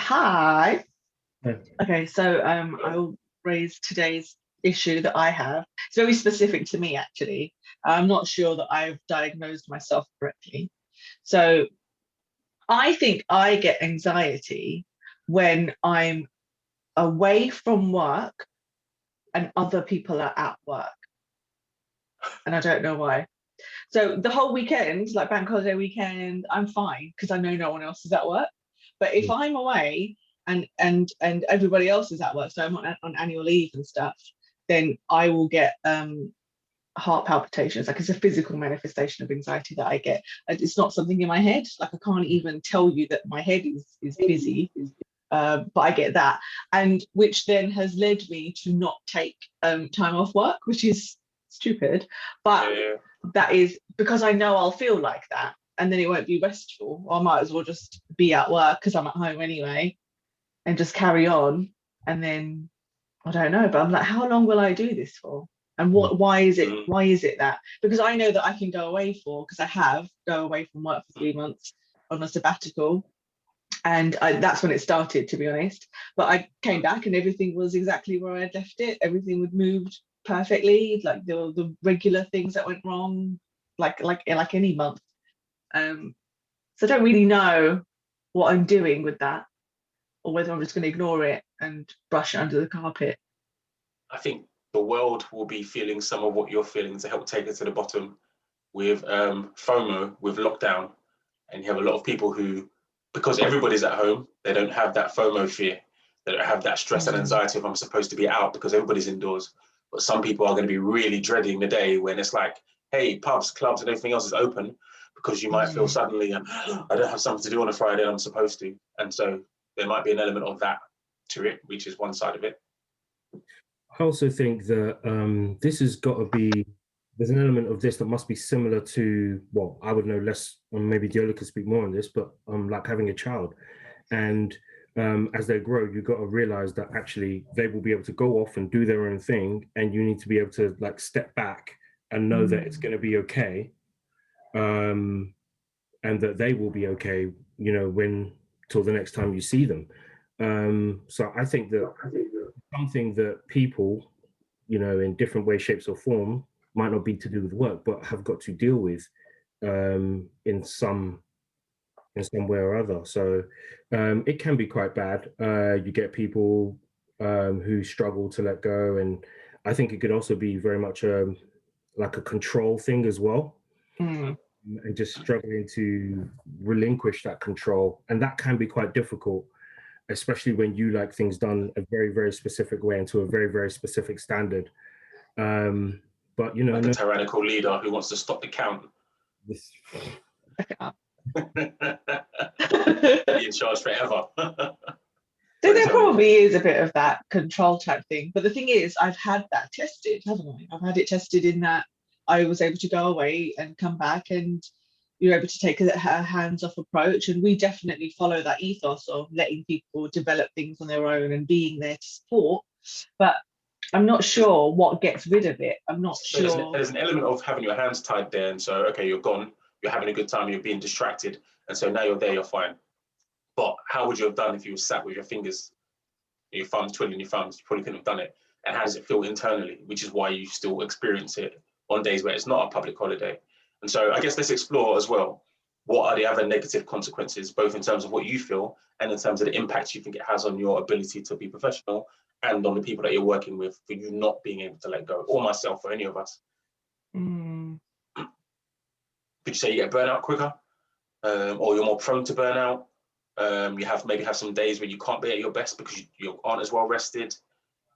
Hi. Yeah. Okay, so I'll raise today's issue that I have. It's very specific to me, actually. I'm not sure that I've diagnosed myself correctly. So I think I get anxiety when I'm away from work and other people are at work, and I don't know why. So the whole weekend, like bank holiday weekend, I'm fine because I know no one else is at work. But if Mm. I'm away and everybody else is at work, so I'm on annual leave and stuff, then I will get heart palpitations. Like it's a physical manifestation of anxiety that I get. It's not something in my head. Like I can't even tell you that my head is busy, but I get that, and which then has led me to not take time off work, which is stupid. But Yeah. that is because I know I'll feel like that, and then it won't be restful. I might as well just be at work because I'm at home anyway, and just carry on. And then I don't know, but I'm like, how long will I do this for? And what? Why is it? Mm. Why is it that? Because I know that I can go away for, because I have go away from work for 3 months on a sabbatical, and that's when it started, to be honest. But I came back and everything was exactly where I'd left it. Everything was moved perfectly, like the regular things that went wrong, like any month. So I don't really know what I'm doing with that, or whether I'm just going to ignore it and brush it under the carpet. I think the world will be feeling some of what you're feeling to help take it to the bottom with FOMO, with lockdown. And you have a lot of people who, because everybody's at home, they don't have that FOMO fear. They don't have that stress and anxiety of I'm supposed to be out because everybody's indoors. But some people are going to be really dreading the day when it's like, hey, pubs, clubs and everything else is open, because you might feel suddenly, I don't have something to do on a Friday and I'm supposed to. And so there might be an element of that to it, which is one side of it. I also think that this has got to be, there's an element of this that must be similar to, well, I would know less, and maybe Deola could speak more on this, but like having a child. And as they grow, you've got to realize that actually they will be able to go off and do their own thing, and you need to be able to like step back and know that it's going to be okay, and that they will be okay, when till the next time you see them. So I think that something that people, in different ways, shapes, or form, might not be to do with work, but have got to deal with in some way or other. So it can be quite bad. You get people who struggle to let go, and I think it could also be very much like a control thing as well. And just struggling to relinquish that control, and that can be quite difficult, especially when you like things done a very, very specific way and to a very, very specific standard. But like a tyrannical leader who wants to stop the count. This... Be in charge forever. So there probably is a bit of that control type thing. But the thing is, I've had that tested, haven't I? I've had it tested in that I was able to go away and come back, and you're able to take a hands-off approach. And we definitely follow that ethos of letting people develop things on their own and being there to support. But I'm not sure what gets rid of it. I'm not sure. There's an element of having your hands tied there, and so, okay, you're gone, you're having a good time, you're being distracted, and so now you're there, you're fine. But how would you have done if you were sat with your fingers, your thumbs, twiddling your thumbs? You probably couldn't have done it. And how does it feel internally? Which is why you still experience it on days where it's not a public holiday. And so I guess let's explore as well, what are the other negative consequences, both in terms of what you feel and in terms of the impact you think it has on your ability to be professional and on the people that you're working with, for you not being able to let go, or myself, or any of us. Mm. Could you say you get burnt out quicker, or you're more prone to burnout? You maybe have some days where you can't be at your best because you aren't as well rested.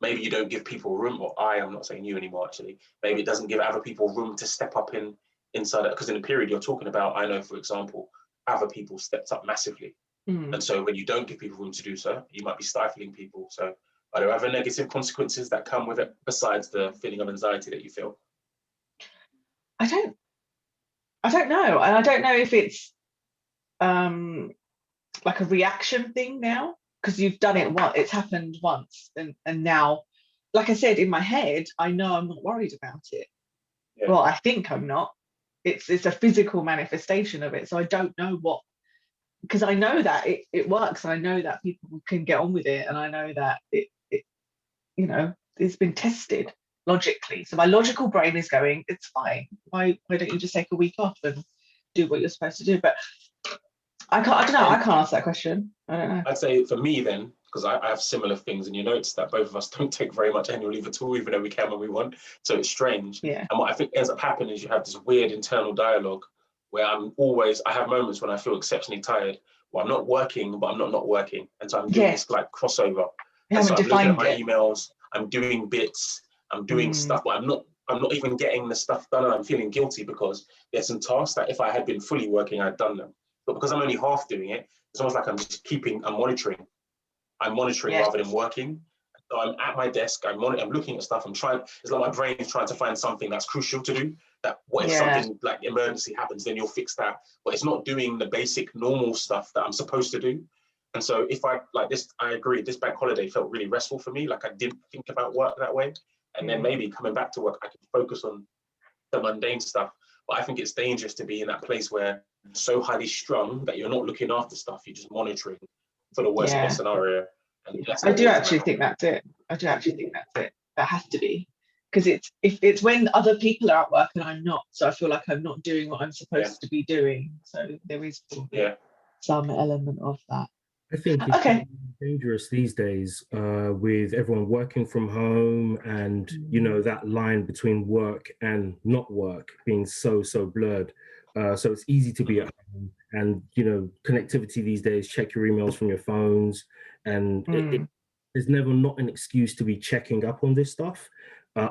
Maybe you don't give people room, or I am not saying you anymore, actually. Maybe it doesn't give other people room to step up inside it. Because in the period you're talking about, I know, for example, other people stepped up massively. And so when you don't give people room to do so, you might be stifling people. So are there other negative consequences that come with it besides the feeling of anxiety that you feel? I don't know. And I don't know if it's like a reaction thing now, because you've done it once, it's happened once, and now, like I said, in my head, I know I'm not worried about it. Yeah. Well, I think I'm not. It's a physical manifestation of it, so I don't know what because I know that it works, and I know that people can get on with it, and I know that it it's been tested logically. So my logical brain is going, it's fine. Why don't you just take a week off and do what you're supposed to do? But I don't know. I can't answer that question. I don't know. I'd say for me then, because I have similar things, and you notice that both of us don't take very much annual leave at all, even though we can when we want. So it's strange. Yeah. And what I think ends up happening is you have this weird internal dialogue where I have moments when I feel exceptionally tired. Well, I'm not working, but I'm not working. And so I'm doing this like crossover. You And so haven't I'm looking at defined my it. emails, I'm doing bits, I'm doing stuff, but I'm not even getting the stuff done, and I'm feeling guilty because there's some tasks that if I had been fully working, I'd done them. But because I'm only half doing it, it's almost like I'm monitoring. I'm monitoring Yes. rather than working. So I'm at my desk, I'm looking at stuff, it's like my brain is trying to find something that's crucial to do. That what if something like emergency happens, then you'll fix that. But it's not doing the basic normal stuff that I'm supposed to do. And so if I like this, I agree, this bank holiday felt really restful for me. Like I didn't think about work that way. And then maybe coming back to work, I can focus on the mundane stuff. But I think it's dangerous to be in that place where you're so highly strung that you're not looking after stuff, you're just monitoring for the worst case scenario. And I do actually think that's it. That has to be. Because it's when other people are at work and I'm not. So I feel like I'm not doing what I'm supposed to be doing. So there is some element of that. I think it's dangerous these days with everyone working from home and, that line between work and not work being so blurred. So it's easy to be at home and, connectivity these days, check your emails from your phones. And there's never not an excuse to be checking up on this stuff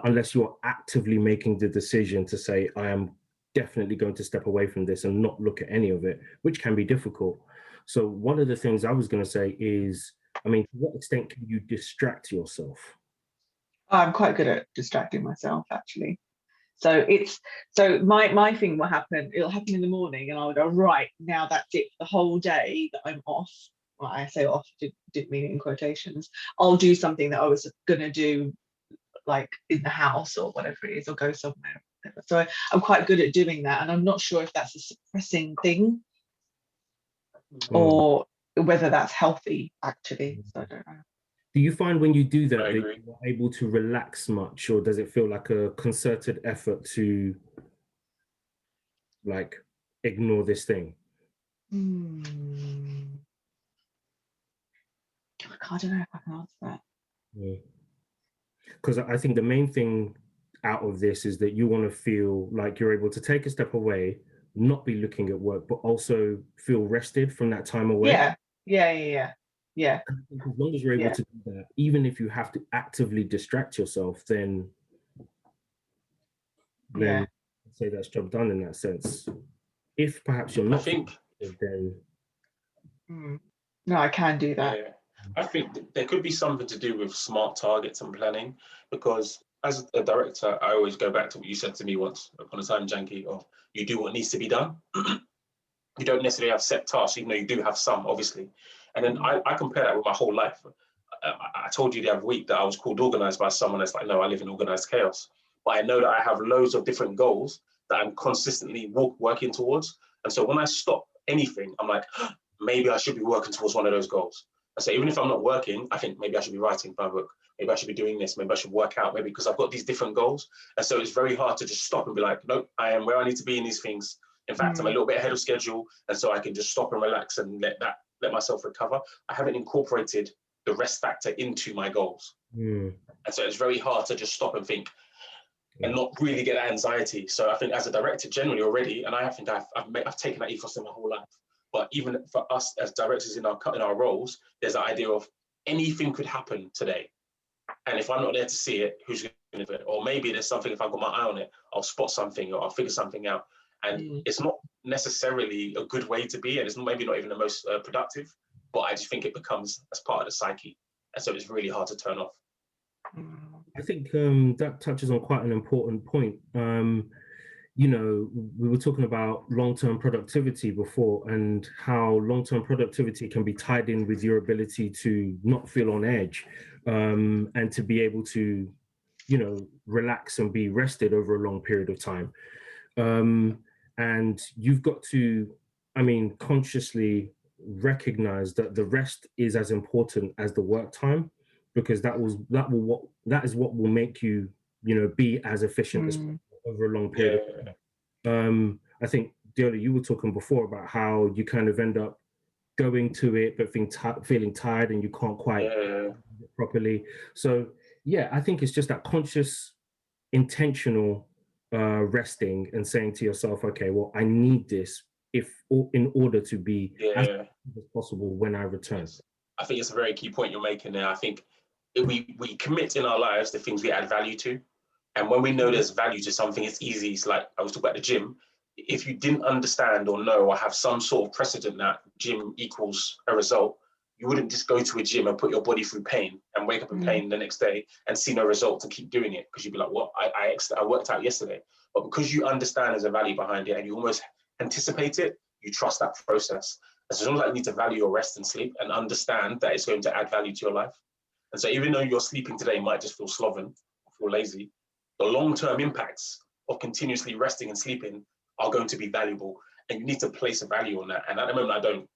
unless you're actively making the decision to say, I am definitely going to step away from this and not look at any of it, which can be difficult. So one of the things I was going to say is, to what extent can you distract yourself? I'm quite good at distracting myself, actually. So my thing will happen. It'll happen in the morning, and I'll go, right, now that's it for the whole day that I'm off. Well, I say off, didn't mean it in quotations. I'll do something that I was gonna do, like in the house or whatever it is, or go somewhere. So I'm quite good at doing that, and I'm not sure if that's a suppressing thing or whether that's healthy, actually. So I don't know. Do you find when you do that that you're able to relax much, or does it feel like a concerted effort to like ignore this thing? I don't know if I can answer that. Because I think the main thing out of this is that you want to feel like you're able to take a step away, not be looking at work, but also feel rested from that time away. Yeah. As long as you're able to do that, even if you have to actively distract yourself, then I'd say that's job done in that sense. If perhaps you're not, then no, I can do that. Yeah. I think there could be something to do with smart targets and planning, because as a director, I always go back to what you said to me once upon a time, Jankee, of you do what needs to be done. You don't necessarily have set tasks, even though you do have some, obviously. And then I compare that with my whole life. I told you the other week that I was called organized by someone that's like, no, I live in organized chaos. But I know that I have loads of different goals that I'm consistently working towards. And so when I stop anything, I'm like, maybe I should be working towards one of those goals. And so even if I'm not working, I think maybe I should be writing my book. Maybe I should be doing this. Maybe I should work out, maybe because I've got these different goals. And so it's very hard to just stop and be like, nope, I am where I need to be in these things. In fact, I'm a little bit ahead of schedule. And so I can just stop and relax and let myself recover. I haven't incorporated the rest factor into my goals. And so it's very hard to just stop and think and not really get that anxiety. So I think as a director generally already, and I think I've taken that ethos in my whole life. But even for us as directors in our roles, there's the idea of anything could happen today. And if I'm not there to see it, who's going to do it? Or maybe there's something, if I've got my eye on it, I'll spot something or I'll figure something out. And it's not necessarily a good way to be, and it's maybe not even the most productive, but I just think it becomes as part of the psyche. And so it's really hard to turn off. I think that touches on quite an important point. We were talking about long-term productivity before, and how long-term productivity can be tied in with your ability to not feel on edge, and to be able to, relax and be rested over a long period of time. And you've got to, consciously recognize that the rest is as important as the work time, because that is what will make you, be as efficient as possible over a long period of time. I think, Deola, you were talking before about how you kind of end up going to it but feeling tired and you can't quite do it properly. So yeah, I think it's just that conscious, intentional resting and saying to yourself, okay, well, I need this in order to be as possible when I return. Yes. I think it's a very key point you're making there. I think we commit in our lives the things we add value to. And when we know there's value to something, it's easy. It's like I was talking about the gym. If you didn't understand or know or have some sort of precedent that gym equals a result, you wouldn't just go to a gym and put your body through pain and wake up in pain the next day and see no results and keep doing it, because you'd be like, what? I worked out yesterday. But because you understand there's a value behind it and you almost anticipate it, you trust that process. As long as you need to value your rest and sleep and understand that it's going to add value to your life. And so even though you're sleeping today might just feel sloven, feel lazy, the long-term impacts of continuously resting and sleeping are going to be valuable, and you need to place a value on that. And at the moment, I don't.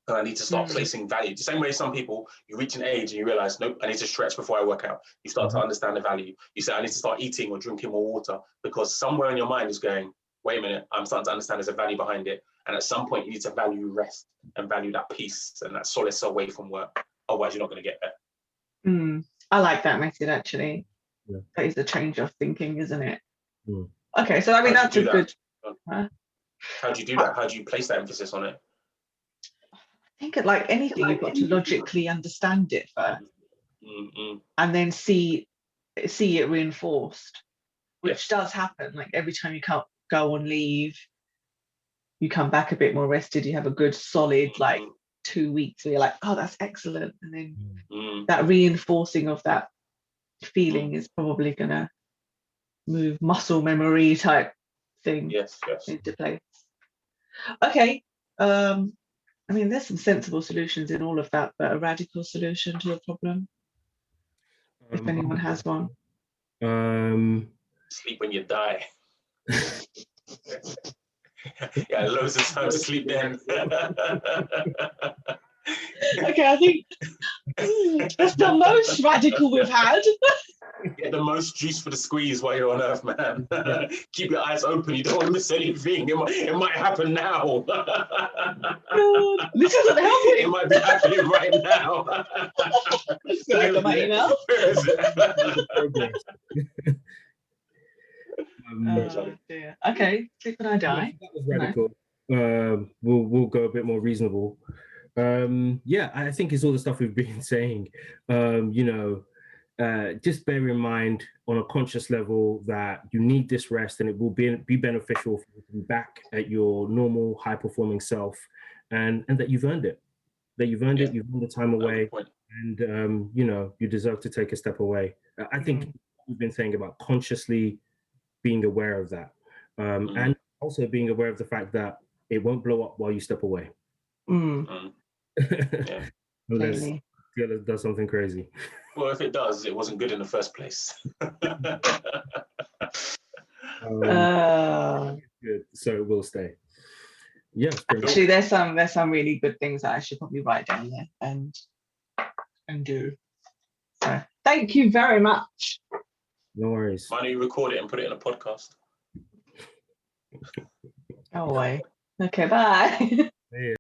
And I need to start placing value. The same way some people, you reach an age and you realize, nope, I need to stretch before I work out. You start to understand the value. You say, I need to start eating or drinking more water, because somewhere in your mind is going, wait a minute, I'm starting to understand there's a value behind it. And at some point, you need to value rest and value that peace and that solace away from work. Otherwise, you're not going to get there. I like that method, actually. Yeah. That is a change of thinking, isn't it? Mm. Okay, so I mean, that's a good. How do you do that? How do you place that emphasis on it? I think like anything, you've got to logically understand it first, and then see it reinforced, which does happen. Like every time you can't go on leave, you come back a bit more rested. You have a good solid 2 weeks where you're like, oh, that's excellent, and then that reinforcing of that feeling is probably gonna move muscle memory type thing into place. Okay. I mean, there's some sensible solutions in all of that, but a radical solution to a problem, if anyone has one. Sleep when you die. Yeah, loads of time to sleep then. Okay, I think that's the most radical we've had. Get the most juice for the squeeze while you're on Earth, man. Keep your eyes open. You don't want to miss anything. It might happen now. God, this isn't helping. It might be happening right now. Sorry for my email. Dear. Okay, sleep when I die. That was radical. We'll go a bit more reasonable. Yeah, I think it's all the stuff we've been saying. Just bear in mind on a conscious level that you need this rest, and it will be beneficial for you to be back at your normal high performing self, and that you've earned it. You've earned the time away, and you deserve to take a step away. I think we've been saying about consciously being aware of that, and also being aware of the fact that it won't blow up while you step away. Unless Deola does something crazy. Well, if it does, it wasn't good in the first place. Good, so it will stay. Yes. Actually, there's some really good things that I should probably write down there and do. So thank you very much. No worries. Why don't you record it and put it in a podcast? Oh, way. Okay, bye.